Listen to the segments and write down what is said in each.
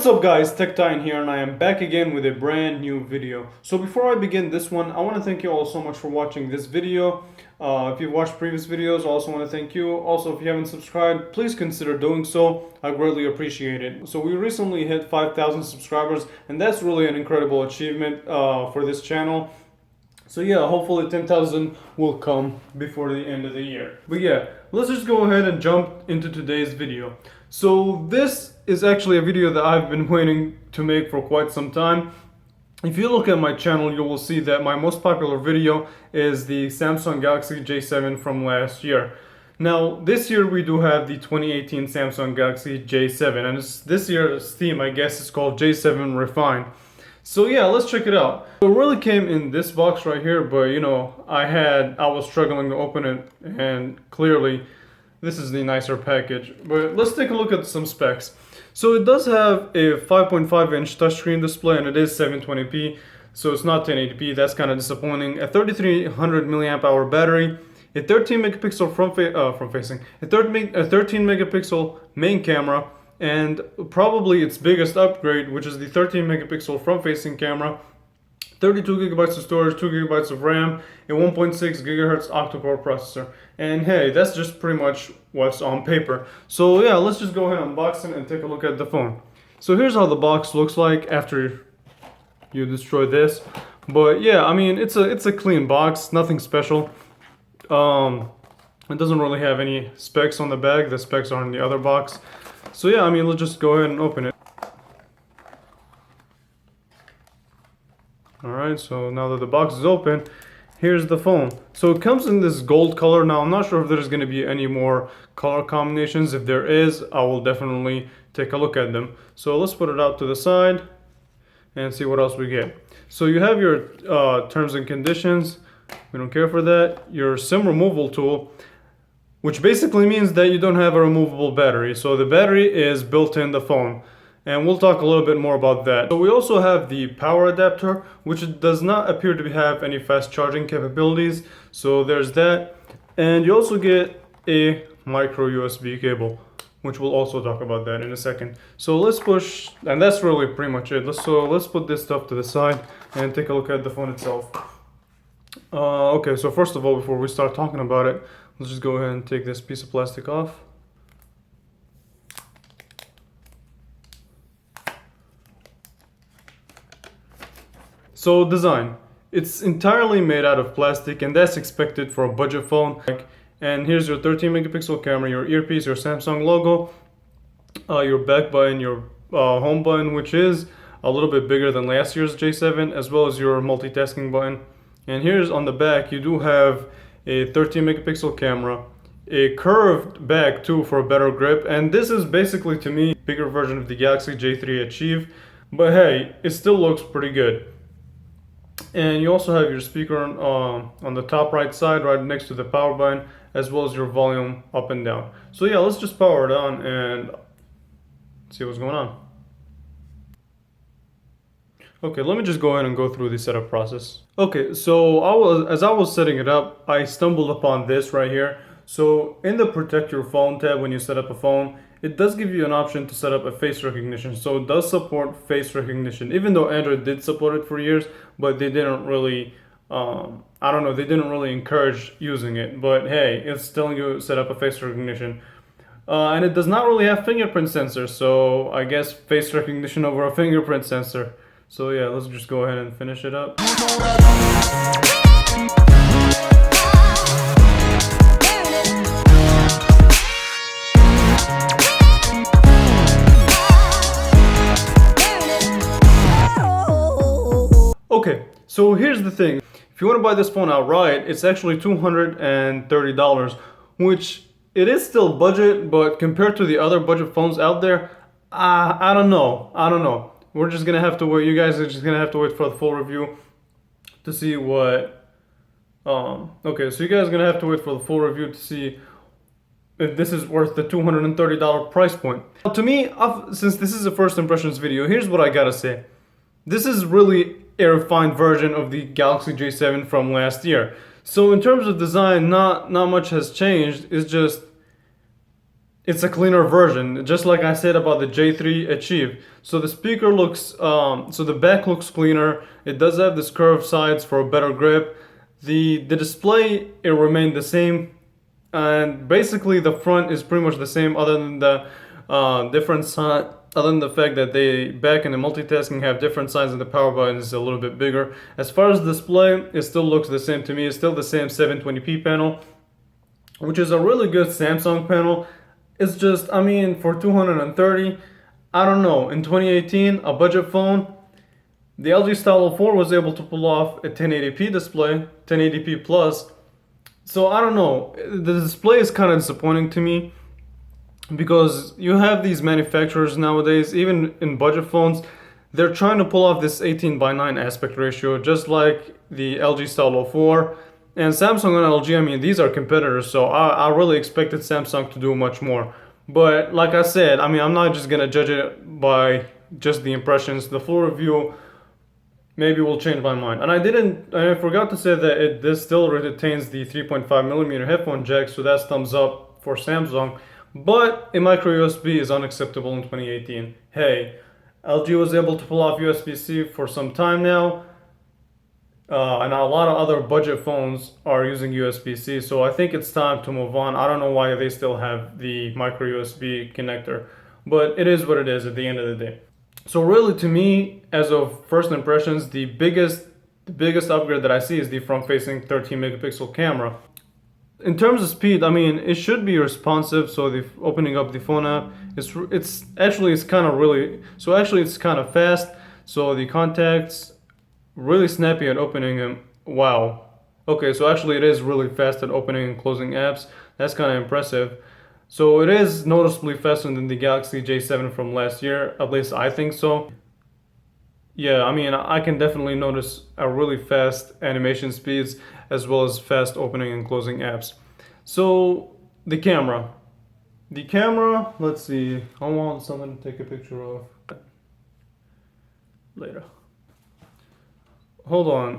What's up guys, TechTitan here, and I am back again with a brand new video. So before I begin this one, I want to thank you all so much for watching this video. If you've watched previous videos, I also want to thank you. Also, if you haven't subscribed, please consider doing so. I greatly appreciate it. So we recently hit 5,000 subscribers, and that's really an incredible achievement for this channel. So yeah, hopefully 10,000 will come before the end of the year. But yeah, let's just go ahead and jump into today's video. So this is actually a video that I've been waiting to make for quite some time. If you look at my channel, you will see that my most popular video is the Samsung Galaxy J7 from last year. Now, this year we do have the 2018 Samsung Galaxy J7, and this year's theme, I guess, is called J7 Refined. So yeah, let's check it out. So it really came in this box right here, but you know, I was struggling to open it, and clearly this is the nicer package. But let's take a look at some specs. So it does have a 5.5-inch touchscreen display, and it is 720p, so it's not 1080p. That's kind of disappointing. A 3300 milliamp hour battery, a 13 megapixel a 13 megapixel main camera, and probably its biggest upgrade, which is the 13 megapixel front-facing camera, 32 gigabytes of storage, 2 gigabytes of RAM, a 1.6 gigahertz octa-core processor. And hey, that's just pretty much what's on paper. So yeah, let's just go ahead and unbox it and take a look at the phone. So here's how the box looks like after you destroy this. But yeah, I mean, it's a clean box, nothing special. It doesn't really have any specs on the back. The specs are in the other box. So yeah, I mean, let's just go ahead and open it. Alright, so now that the box is open, here's the phone. So it comes in this gold color. Now, I'm not sure if there's going to be any more color combinations. If there is, I will definitely take a look at them. So let's put it out to the side and see what else we get. So you have your terms and conditions. We don't care for that. Your SIM removal tool, which basically means that you don't have a removable battery. So the battery is built in the phone, and we'll talk a little bit more about that. So we also have the power adapter, which does not appear to have any fast charging capabilities. So there's that. And you also get a micro USB cable, which we'll also talk about that in a second. So let's push, and that's really pretty much it. Let's put this stuff to the side and take a look at the phone itself. Okay, so first of all, before we start talking about it, let's just go ahead and take this piece of plastic off. So design. It's entirely made out of plastic, and that's expected for a budget phone. And here's your 13 megapixel camera, your earpiece, your Samsung logo, your back button, your home button, which is a little bit bigger than last year's J7, as well as your multitasking button. And here's on the back, you do have a 13 megapixel camera, a curved back too for a better grip, and this is basically, to me, a bigger version of the Galaxy J3 Achieve, but hey, it still looks pretty good. And you also have your speaker on the top right side, right next to the power button, as well as your volume up and down. So yeah, let's just power it on and see what's going on. Okay, let me just go ahead and go through the setup process. Okay, so as I was setting it up, I stumbled upon this right here. So in the Protect Your Phone tab, when you set up a phone, it does give you an option to set up a face recognition. So it does support face recognition, even though Android did support it for years, but they didn't really, I don't know, they didn't really encourage using it. But hey, it's telling you to set up a face recognition. And it does not really have fingerprint sensor, so I guess face recognition over a fingerprint sensor. So yeah, let's just go ahead and finish it up. Okay, so here's the thing. If you want to buy this phone outright, it's actually $230, which it is still budget, but compared to the other budget phones out there, I don't know. We're just gonna have to wait. You guys are just gonna have to wait for the full review to see what. Okay, so you guys are gonna have to wait for the full review to see if this is worth the $230 price point. To me, since this is a first impressions video, here's what I gotta say. This is really a refined version of the Galaxy J7 from last year. So in terms of design, not much has changed. It's just it's a cleaner version, just like I said about the J3 Achieve. So the speaker looks, so the back looks cleaner. It does have this curved sides for a better grip. The display, it remained the same, and basically the front is pretty much the same, other than the different side. Other than the fact that they back in the multitasking have different sides and the power button is a little bit bigger. As far as the display, it still looks the same to me. It's still the same 720p panel, which is a really good Samsung panel. It's just, I mean, for 230, I don't know. In 2018, a budget phone, the LG Stylo 4 was able to pull off a 1080p display, 1080p plus. So I don't know. The display is kind of disappointing to me, because you have these manufacturers nowadays, even in budget phones, they're trying to pull off this 18:9 aspect ratio, just like the LG Stylo 4 and Samsung and LG. I mean, these are competitors, so I really expected Samsung to do much more. But like I said, I mean, I'm not just gonna judge it by just the impressions. The full review maybe will change my mind. And I forgot to say that this still retains the 3.5mm headphone jack, so that's thumbs up for Samsung. But a micro USB is unacceptable in 2018. Hey, LG was able to pull off USB-C for some time now, and a lot of other budget phones are using USB-C, so I think it's time to move on. I don't know why they still have the micro USB connector, but it is what it is at the end of the day. So really, to me, as of first impressions, the biggest upgrade that I see is the front-facing 13 megapixel camera. In terms of speed, I mean, it should be responsive. So the opening up the phone app, it's kind of fast. So the contacts, really snappy at opening them. Wow. Okay, so actually it is really fast at opening and closing apps. That's kind of impressive. So it is noticeably faster than the Galaxy J7 from last year. At least I think so. Yeah, I mean, I can definitely notice a really fast animation speeds, as well as fast opening and closing apps. So the camera. Let's see. I want someone to take a picture of later. Hold on.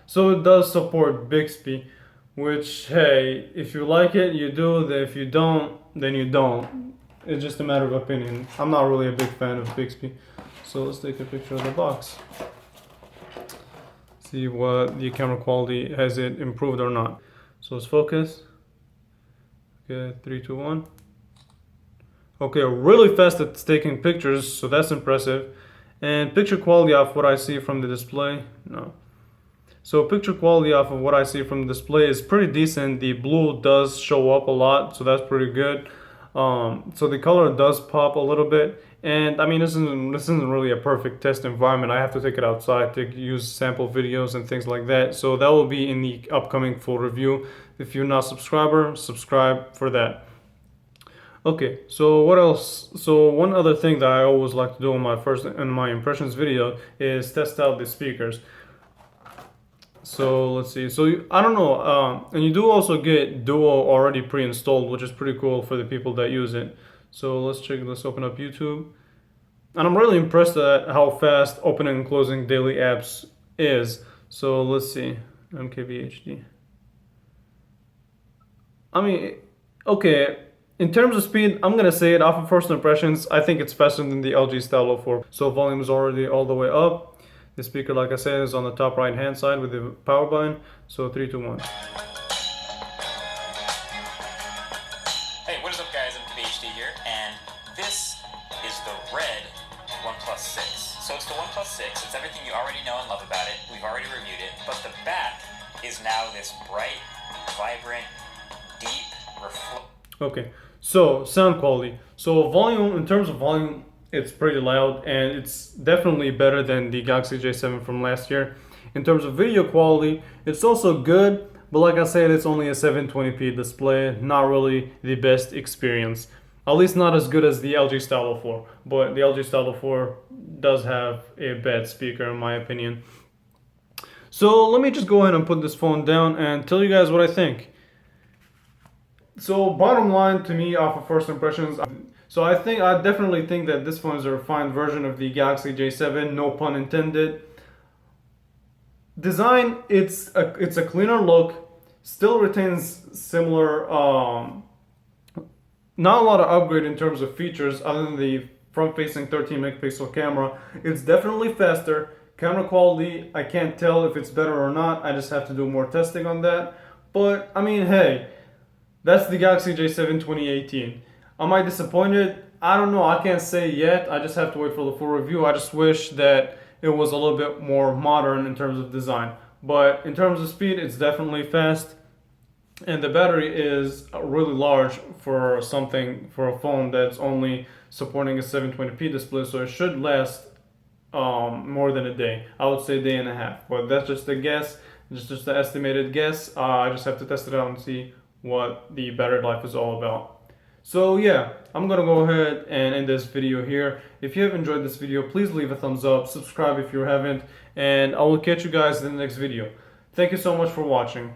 So it does support Bixby, which, hey, if you like it, you do. If you don't, then you don't. It's just a matter of opinion. I'm not really a big fan of Bixby. So let's take a picture of the box. See what the camera quality, has it improved or not. So let's focus. Okay, 3, 2, 1. Okay, really fast at taking pictures, so that's impressive. And picture quality off what I see from the display, no. So picture quality off of what I see from the display is pretty decent. The blue does show up a lot, so that's pretty good. So the color does pop a little bit, and I mean, this isn't really a perfect test environment. I have to take it outside to use sample videos and things like that. So that will be in the upcoming full review. If you're not a subscriber, subscribe for that. Okay, so what else? So one other thing that I always like to do in my impressions video is test out the speakers. So let's see. So I don't know, and you do also get Duo already pre-installed, which is pretty cool for the people that use it. So let's open up YouTube, and I'm really impressed at how fast opening and closing daily apps is. So let's see, MKBHD. I mean, okay. In terms of speed, I'm gonna say it off of first impressions, I think it's faster than the LG Stylo 4. So volume is already all the way up. The speaker, like I said, is on the top right hand side with the power button. So 3, 2, 1. Hey, what is up guys, MKBHD here, and this is the red OnePlus 6. So it's the OnePlus 6, it's everything you already know and love about it, we've already reviewed it, but the back is now this bright, vibrant, deep, Okay, so sound quality. So volume, in terms of volume, it's pretty loud, and it's definitely better than the Galaxy J7 from last year. In terms of video quality, it's also good, but like I said, it's only a 720p display, not really the best experience. At least not as good as the LG Stylo 4, but the LG Stylo 4 does have a bad speaker in my opinion. So let me just go ahead and put this phone down and tell you guys what I think. So bottom line, to me, off of first impressions, so I definitely think that this phone is a refined version of the Galaxy J7, no pun intended. Design, it's a cleaner look, still retains similar not a lot of upgrade in terms of features other than the front-facing 13 megapixel camera. It's definitely faster. Camera quality, I can't tell if it's better or not. I just have to do more testing on that. But I mean, hey, that's the Galaxy J7 2018. Am I disappointed? I don't know. I can't say yet. I just have to wait for the full review. I just wish that it was a little bit more modern in terms of design. But in terms of speed, it's definitely fast. And the battery is really large for a phone that's only supporting a 720p display, so it should last more than a day. I would say a day and a half, but that's just a guess. Just an estimated guess. I just have to test it out and see what the battery life is all about. So yeah, I'm gonna go ahead and end this video here. If you have enjoyed this video, please leave a thumbs up, subscribe if you haven't, and I will catch you guys in the next video. Thank you so much for watching.